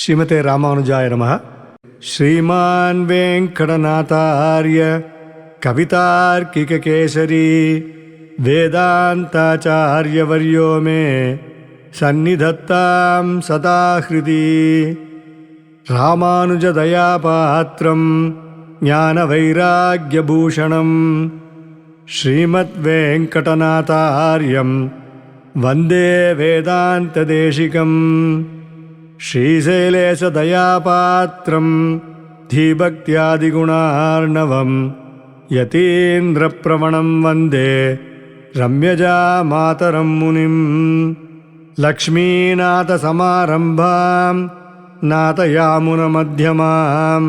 ஸ்ரீமதே ராமானுஜாய நமः. ஸ்ரீமான் வெங்கடநாதார்ய கவிதார்க்கிககேசரி வேதாந்தாச்சார்யவர்யோ மே சந்நிதத்தாம் சதா ஹ்ருதி. ராமானுஜதயாபாத்ரம் ஞானவைராக்யபூஷணம் ஸ்ரீமத்வேங்கடநாதார்யம் வந்தே வேதாந்ததேசிகம். ஸ்ரீசைலேசதயாபாத்ரம் தீபக்தியாதிகுணார்ணவம் யதீந்திரப்ரவணம் வந்தே ரம்யஜாமாதரம் முனிம். லக்ஷ்மீநாதசமாரம்பாம் நாதயாமுனமத்யமாம்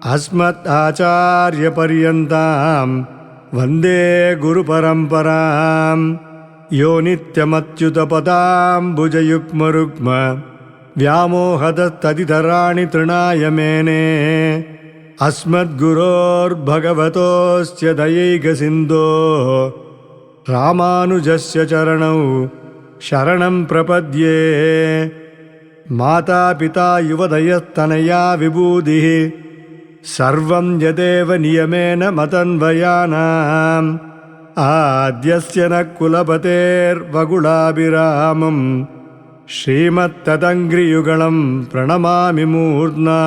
அஸ்மத் ஆச்சார்யபர்யந்தாம் வந்தே குருபரம்பராம். யோ நித்யமத்யுதபதாம்புஜயுக்மருக்ம व्यामोहदस्तदितराणि तृणाय मेने. अस्मद्गुरोर्भगवतोऽस्य दयैकसिन्धोः रामानुजस्य चरणौ शरणं प्रपद्ये. मातापिता युवदयस्तनया विबूधिः सर्वं यदेव नियमेन मतन्वयानाम्. आद्यस्य न कुलपतेर्वगुलाभिरामम् श्रीमत्तदङ्घ्रियुगलं प्रणमामि मूर्ध्ना.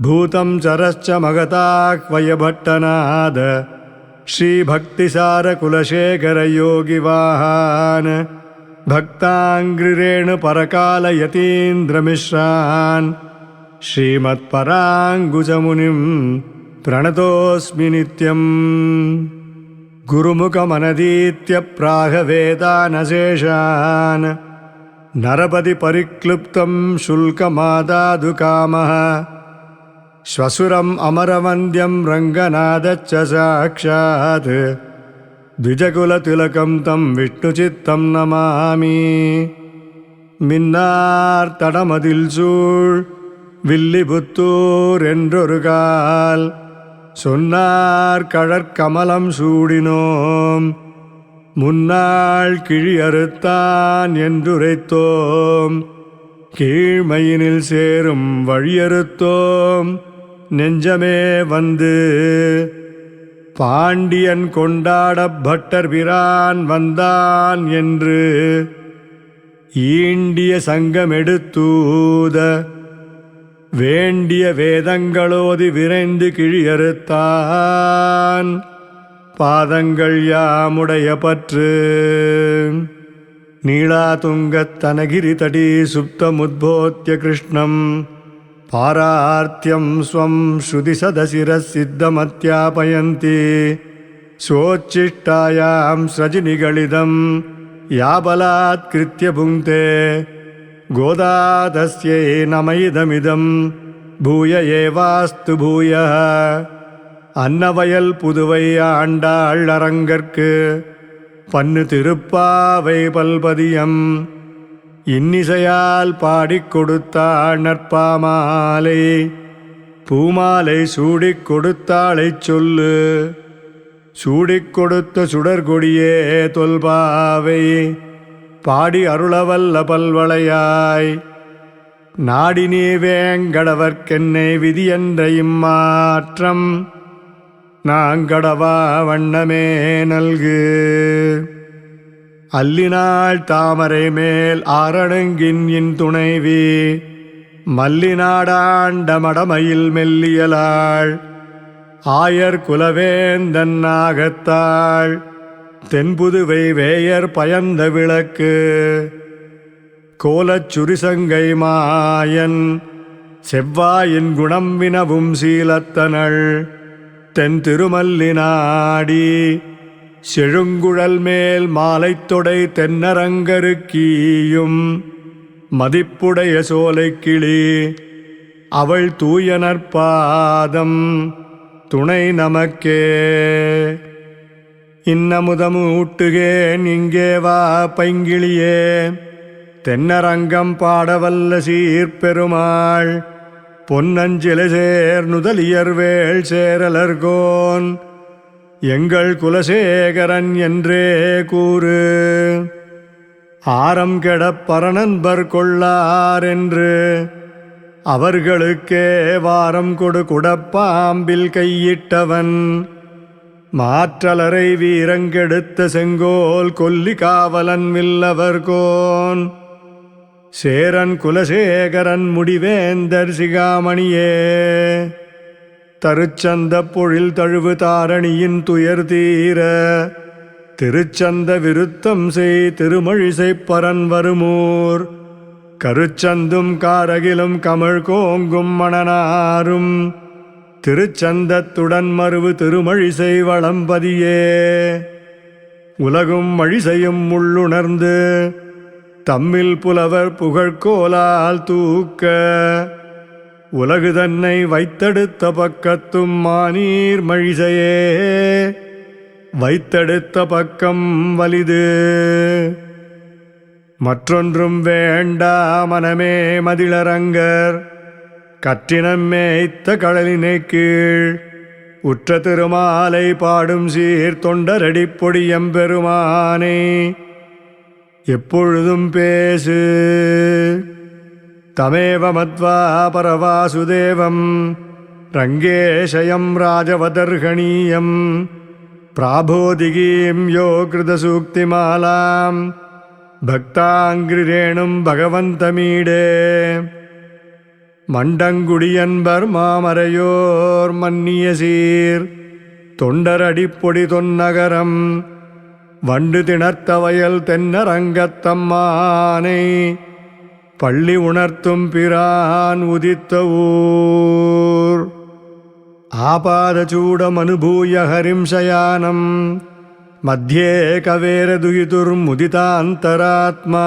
भूतं चरश्च मगताह्वयभट्टनाद श्रीभक्तिसारकुलशेखरयोगिवाहान् भक्ताङ्घ्रिरेणुपरकालयतीन्द्रमिश्रान् श्रीमत्पराङ्कुशमुनिं प्रणतोऽस्मि नित्यम्. गुरुमुखमनदीत्य प्राहवेदानशेषान् नरपति परिक्लुप्तं शुल्कमादादु कामः. श्वशुरम् अमरवन्द्यं रङ्गनाथच्च साक्षात् द्विजकुलतिलकं तं विष्णुचित्तं नमामि. மின்னார் தடமதில் சூழ் வில்லிபுத்தூர் என்றொரு கால் சொன்னார் கழற்கமலம் சூடினோம் முன்னாள் கிழி அறுத்தான் என்றுரைத்தோம். கீழ்மையினில் சேரும் வழியறுத்தோம் நெஞ்சமே வந்து. பாண்டியன் கொண்டாட பட்டர் பிரான் வந்தான் என்று ஈண்டிய சங்கமெடுத்தூத வேண்டிய வேதங்களோதி விரைந்து கிழியறுத்தான் பாதங்கள் யாமுடைய பற்று. நீளாதுங்கத்தனகிரிதடீ சுப்தமுத்போத்ய கிருஷ்ணம் பாரார்த்தியம் ஸ்வம் ஸ்ருதிசதசிரசித்தமத்யாபயந்தி. ஸ்வோச்சிஷ்டாயாம் ஸ்ரஜினிகளிதம் யாபலாத்கிருத்ய புங்க்தே. கோதாதஸ்யை நமயிதமிதம் பூய ஏவாஸ்து பூயः. அன்னவயல் புதுவை ஆண்டாள் அரங்கற்கு பன்னு திருப்பாவை பல்பதியம் இன்னிசையால் பாடிக் கொடுத்தாள் நற்பாமாலை. பூமாலை சூடிக் கொடுத்தாளைச் சொல்லு சூடிக் கொடுத்த சுடர்கொடியே தொல்பாவை பாடி அருளவல்ல பல்வளையாய். நாடி நீ வேங்கடவர்க்கென்னை விதியென்ற இம்மாற்றம் நாங்கடவா வண்ணமே நல்கு. அல்லினாள் தாமரை மேல் ஆரணங்கின் இன் துணைவி மல்லிநாடாண்ட மடமையில் மெல்லியலாள். ஆயர் குலவேந்தன் நாகத்தாள் தென்புதுவை வேயர் பயந்த விளக்கு. கோலச் சுரிசங்கை மாயன் செவ்வாயின் குணம் வினவும் சீலத்தனள். தென் திருமல்லினாடி செழுங்குழல் மேல் மாலைத்தொடை தென்னரங்கருக்கீயும் மதிப்புடைய சோலைக்கிளி. அவள் தூயனற்பாதம் துணை நமக்கே. இன்னமுதமூட்டுகேன் இங்கே வா பைங்கிளியே. தென்னரங்கம் பாடவல்ல சீர்பெருமாள் பொன்னஞ்சிலை சேர் நுதலியர்வேள் சேரலர்கோன் எங்கள் குலசேகரன் என்றே கூறு. ஆரம் கெடப் பரநண்பர் கொள்ளார் என்று அவர்களுக்கே வாரம் கொடு குடப்பாம்பில் கையிட்டவன் மாற்றலரை வீரங்கெடுத்த செங்கோல் கொல்லி காவலன் வில்லவர்கோன் சேரன் குலசேகரன் முடிவேந்தர் சிகாமணியே தருச்சந்த பொழில் தழுவு தாரணியின் துயர் தீர திருச்சந்த விருத்தம் செய் திருமழிசைப் பரன் வருமூர் கருச்சந்தும் காரகிலும் கமழ் கோங்கும் மணனாரும் திருச்சந்தத்துடன் மருவு திருமழிசை வளம்பதியே உலகும் மழிசையும் உள்ளுணர்ந்து தம்மில் புலவர் புகழ்கோலால் தூக்க உலகு தன்னை வைத்தெடுத்த பக்கத்தும் மானீர் மழிசையே வைத்தெடுத்த பக்கம் வலிது மற்றொன்றும் வேண்டா மனமே மதிளரங்கர் கற்றினம் மேய்த்த கடலினை கீழ் உற்ற திருமாலை பாடும் சீர் தொண்டரடிப் பொடியம்பெருமானே எப்பொழுதும் பேசு தமேவ மத்வா பரவாசுதேவம் ரங்கேஷயம் ராஜவதர்கணீயம் பிராபோதிகீம் யோ கிருதசூக்திமாலாம் பக்தாங்கிரேணும் பகவந்தமீடே மண்டங்குடியன்பர் மாமரையோர் மன்னிய சீர் தொண்டரடிப்பொடி தொன்னகரம் வண்டு திணர்த்த வயல் தென்னரங்கத்தம்மானை பள்ளி உணர்த்தும் பிரான் உதித்த ஊர் ஆபாதச்சூடமனுபூய ஹரிம்சயானம் மத்தியே கவேரதுயிதுர்முதிதாந்தராத்மா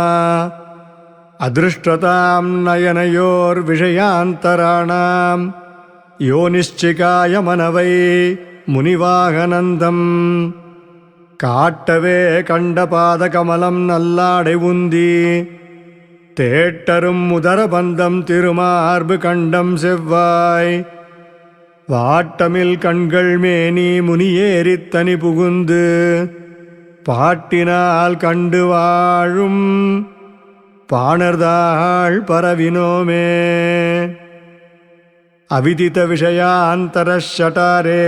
அதிருஷ்டதாம் நயனயோர்விஷயாந்தராணாம் யோனிಶ್ಚಿகாய மனவை முனிவாகனந்தம் காட்டவே கண்ட பாதகமலம் நல்லாடை உந்தி தேட்டரும் உதரபந்தம் திருமார்பு கண்டம் செவ்வாய் வாட்டமில் கண்கள் மேனி முனியேறித் தனி புகுந்து பாட்டினால் கண்டு வாழும் பாணர்தாள் பரவினோமே அவிதித விஷயாந்தரஷட்டாரே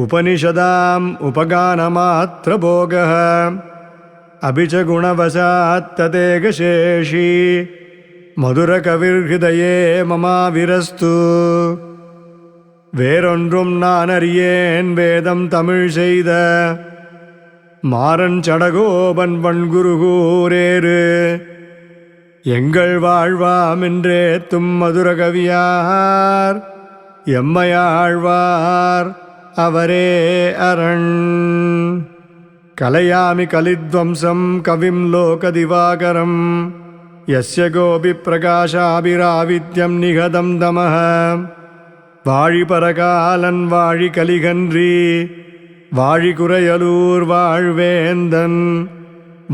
உபனிஷதாம் உபகானமாத்திர போகः அபிச்ச குணவசாத்ததேகசேஷி மதுர கவிர்ஹிதயே மமாவிரஸ்து வேறொன்றும் நான் அறியேன் வேதம் தமிழ் செய்த மாறன் சடகோபன் வன்குருகூரேறு எங்கள் வாழ்வாமென்றே தும் மதுர கவியார் எம்மையாழ்வார் அவரே அரண் கலையாமி கலித்வம்சம் கவிம் லோகதிவாகரம் யஸ்ய கோபி பிரகாஷாபிராவித்யம் நிகதம் தமஹ வாழி பரகாலன் வாழி கலிகன்றி வாழி குறையலூர் வாழ்வேந்தன்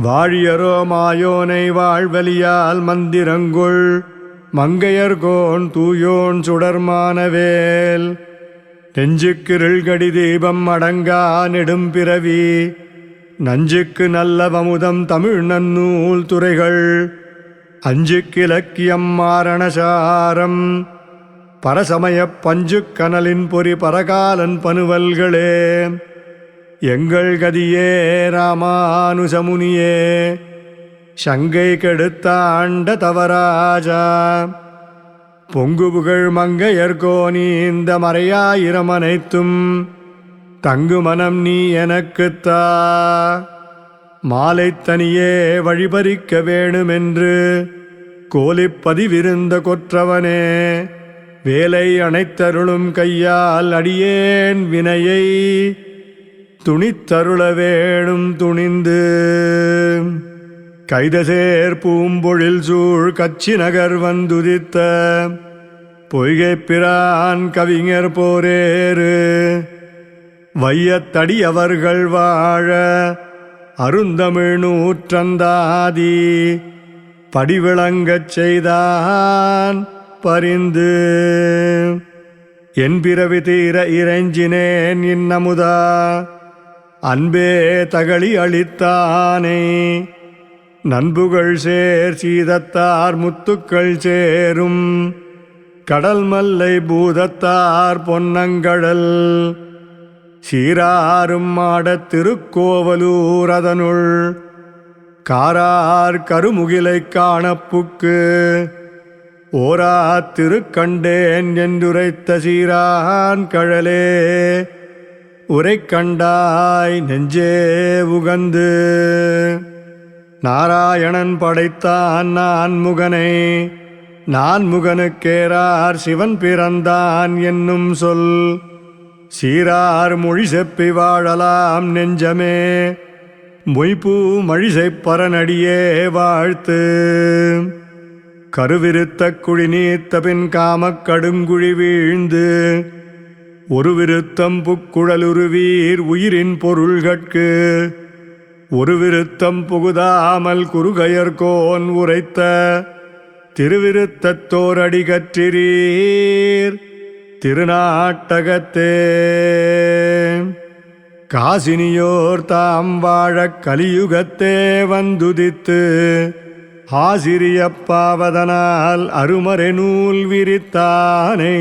வாழியரோ மாயோனை வாழ்வலியால் மந்திரங்குள் மங்கையர்கோன் தூயோன் சுடர்மானவேல் நெஞ்சுக்கிருள்கடி தீபம் அடங்கா நெடும் பிறவி நஞ்சுக்கு நல்லவமுதம் தமிழ் நன்னூல் துறைகள் அஞ்சுக்கிலக்கியம் மாரணசாரம் பரசமயப் பஞ்சுக்கனலின் பொறி பரகாலன் பனுவல்களே எங்கள் கதியே ராமானுசமுனியே சங்கை கெடுத்தாண்ட தவராஜா பொங்கு புகழ் மங்கையர்கோனி இந்த மறையாயிரம் அனைத்தும் தங்கு மனம் நீ எனக்குத்தா மாலை தனியே வழிபறிக்க வேணுமென்று கோலிப்பதிவிருந்த கொற்றவனே வேலை அனைத்தருளும் கையால் அடியேன் வினையை துணித்தருள வேணும் துணிந்து கைதசேர் பூம்பொழில் சூழ் கச்சி நகர் வந்துதித்த பொய்கைப் பிரான் கவிஞர் போரேறு வையத்தடி அவர்கள் வாழ அருந்தமிழ் நூற்றந்தாதி படிவிளங்கச் செய்தான் பரிந்து என் பிறவி தீர இறைஞ்சினேன் இன்னமுதா அன்பே தகளி அளித்தானே நண்புகள் சேர் சீதத்தார் முத்துக்கள் சேரும் கடல் மல்லை பூதத்தார் பொன்னங்கடல் சீராரும் மாடத் திருக்கோவலூர் அதனுள் காரார் கருமுகிலைக் காணப்புக்கு ஓரா திருக்கண்டேன் என்றுரைத்த சீரான் கழலே உரை கண்டாய் நெஞ்சே உகந்து நாராயணன் படைத்தான் நான்முகனை நான்முகனுக்கேரார் சிவன் பிறந்தான் என்னும் சொல் சீரார் மொழி செப்பி வாழலாம் நெஞ்சமே மொய்பூ மழிசைப் பரனடியே வாழ்த்து கருவிருத்த குழி நீத்த பின் காமக் கடுங்குழி வீழ்ந்து ஒரு விருத்தம் புக்குழலுருவீர் உயிரின் பொருள்கட்கு ஒரு விருத்தம் புகுதாமல் குறுகயர்கோன் உரைத்த திருவிருத்தத்தோரடி கற்றிரீர் திருநாட்டகத்தே காசினியோர் தாம் வாழக் கலியுகத்தே வந்துதித்து ஆசிரியப்பாவதனால் அருமறை நூல் விரித்தானை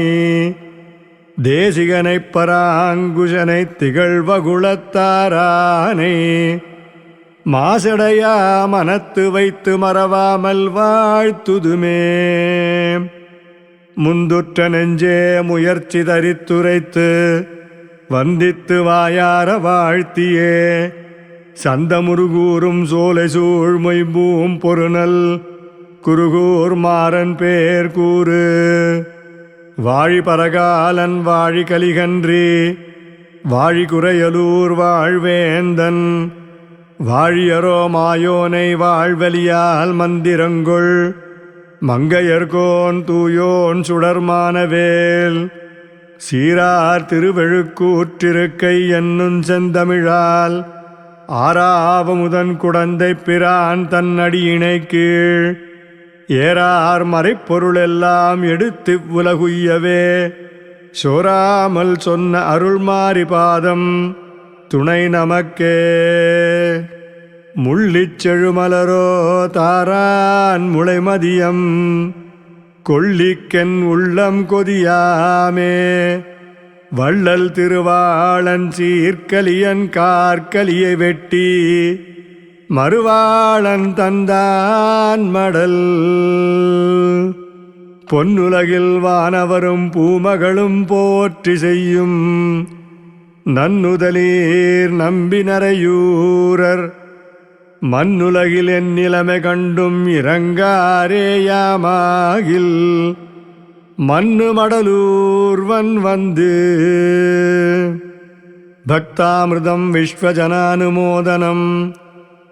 தேசிகனைப் பராங்குஷனை திகழ்வகுளத்தாரானை மாசடையா மனத்து வைத்து மறவாமல் வாழ்த்துதுமே முந்துற்ற நெஞ்சே முயற்சி தரித்துரைத்து வந்தித்து வாயார வாழ்த்தியே சந்தமுருகூரும் சோலை சூழ் மொய்பூம் பொருநல் குருகூர் மாறன் பேர் கூறு வாழி பரகாலன் வாழி கலிகன்றி வாழி குறையலூர் வாழ்வேந்தன் வாழியரோ மாயோனை வாழ்வலியால் மந்திரங்கொள் மங்கையர்கோன் தூயோன் சுடர்மானவேல் சீரார் திருவெழுக்கூற்றிருக்கை என்னும் செந்தமிழால் ஆறாவமுதன் குடந்தை பிரான் தன்னடியினை கீழ் ஏறார் மறைப்பொருளெல்லாம் எடுத்து உலகுய்யவே சோராமல் சொன்ன அருள்மாரி பாதம் துணை நமக்கே முள்ளிச் செழுமலரோ தாரான் முளைமதியம் கொள்ளிக்கென் உள்ளம் கொதியாமே வள்ளல் திருவாளன் சீர்கலியன் கார்கலியை வெட்டி மறுவாளன் தந்தான் மடல் பொன்னுலகில் வானவரும் பூமகளும் போற்றி செய்யும் நன்னுதலீர் நம்பினரையூரர் மண்ணுலகில் என் நிலைமை கண்டும் இறங்காரேயாமாகில் மண்ணு மடலூர்வன் வந்து பக்தாமிருதம் விஸ்வஜனானுமோதனம்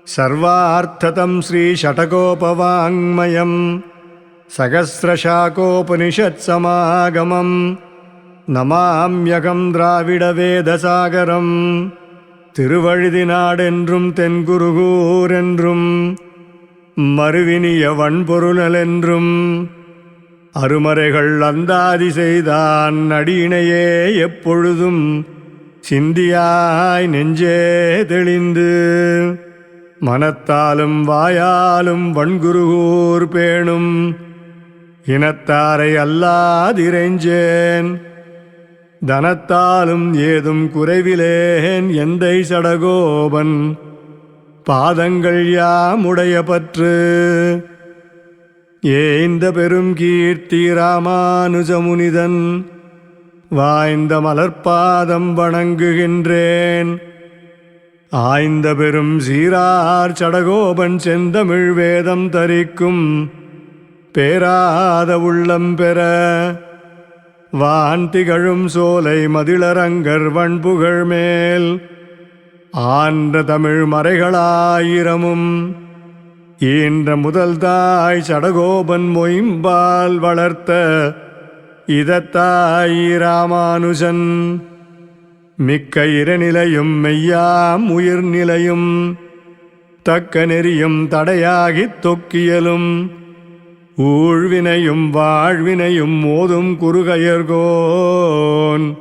சர்வார்த்ததம் ஸ்ரீ ஷடகோபவாங்மயம் சகஸ்ரசாகோபனிஷத்சமாகமம் நமாம்யகம் திராவிட வேதசாகரம் திருவழுதி நாடென்றும் தென்குருகூர் என்றும் மறுவினிய வன்பொருளென்றும் அருமறைகள் அந்தாதி செய்தான் அடியினையே எப்பொழுதும் சிந்தியாய் நெஞ்சே தெளிந்து மனத்தாலும் வாயாலும் வன்குருகூர் பேணும் இனத்தாரை அல்லாதிரைஞ்சேன் தனத்தாலும் ஏதும் குறைவிலேன் எந்தை சடகோபன் பாதங்கள் யாமுடைய பற்று ஏய்ந்த பெரும் கீர்த்தி ராமானுஜமுனிதன் வாய்ந்த மலர்பாதம் வணங்குகின்றேன் ஆய்ந்த பெரும் சீரார் சடகோபன் செந்தமிழ் வேதம் தரிக்கும் பேராத உள்ளம் பெற வான் திகழும் சோலை மதிளரங்கர் வண்புகழ் மேல் ஆன்ற தமிழ் மறைகளாயிரமும் ஈன்ற முதல் தாய் சடகோபன் மொயம்பால் வளர்த்த இதத்தாய் ராமானுஜன் மிக்க இறைநிலையும் மெய்யாம் உயிர்நிலையும் தக்க நெறியும் தடையாகித் தொக்கியலும் ஊழ்வினையும் வாழ்வினையும் மோதும் குறுகயர்கோன்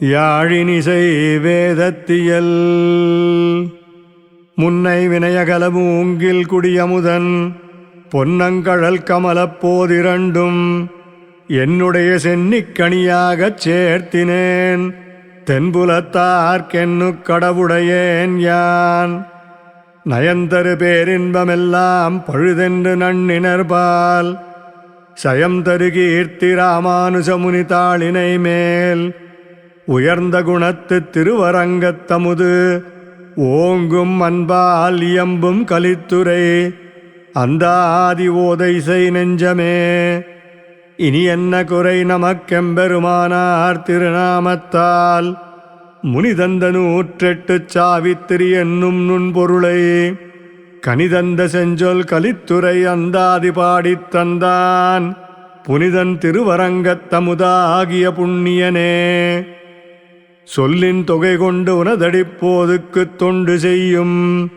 யாழினிசை வேதத்தியல் முன்னை வினயகல மூங்கில் குடியமுதன் பொன்னங்கழல் கமலப் போதிரண்டும் என்னுடைய சென்னிக்கணியாகச் சேர்த்தினேன் தென்புலத்தார்க்கென்னு கடவுடையேன் யான். நயந்தரு பேரின்பமெல்லாம் பழுதென்று நன்னினர்பால் சயந்தரு கீர்த்தி ராமானுஜமுனி தாளினை மேல் உயர்ந்த குணத்து திருவரங்கத்தமுது ஓங்கும் அன்பால் இயம்பும் கலித்துரை அந்த ஆதி ஓதைசை நெஞ்சமே. இனி என்ன குறை நமக்கெம்பெருமானார் திருநாமத்தால் முனிதந்த 108 சாவித்திரி என்னும் நுண்பொருளை கனிதந்த செஞ்சொல் கலித்துரை அந்தாதி பாடித் தந்தான் புனிதன் திருவரங்கத்தமுதாகிய புண்ணியனே. சொல்லின் தொகை கொண்டு உனதடிப்போதுக்குத் தொண்டு செய்யும்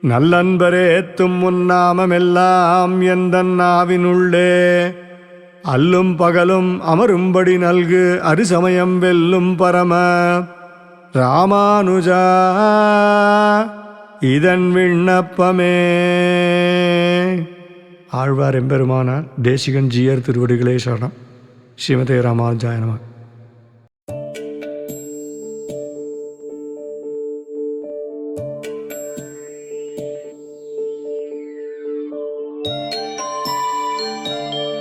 நல்லன்பரேத்தும் முன்னாமெல்லாம் எந்தன் நாவினுள்ளே அல்லும் பகலும் அமரும்படி நல்கு அரிசமயம் வெல்லும் பரம ராமானுஜா இதன் விண்ணப்பமே. ஆழ்வார் எம்பெருமானார் தேசிகன் ஜீயர் திருவடிகளே சரணம். ஸ்ரீமதே ராமானுஜாய நமः.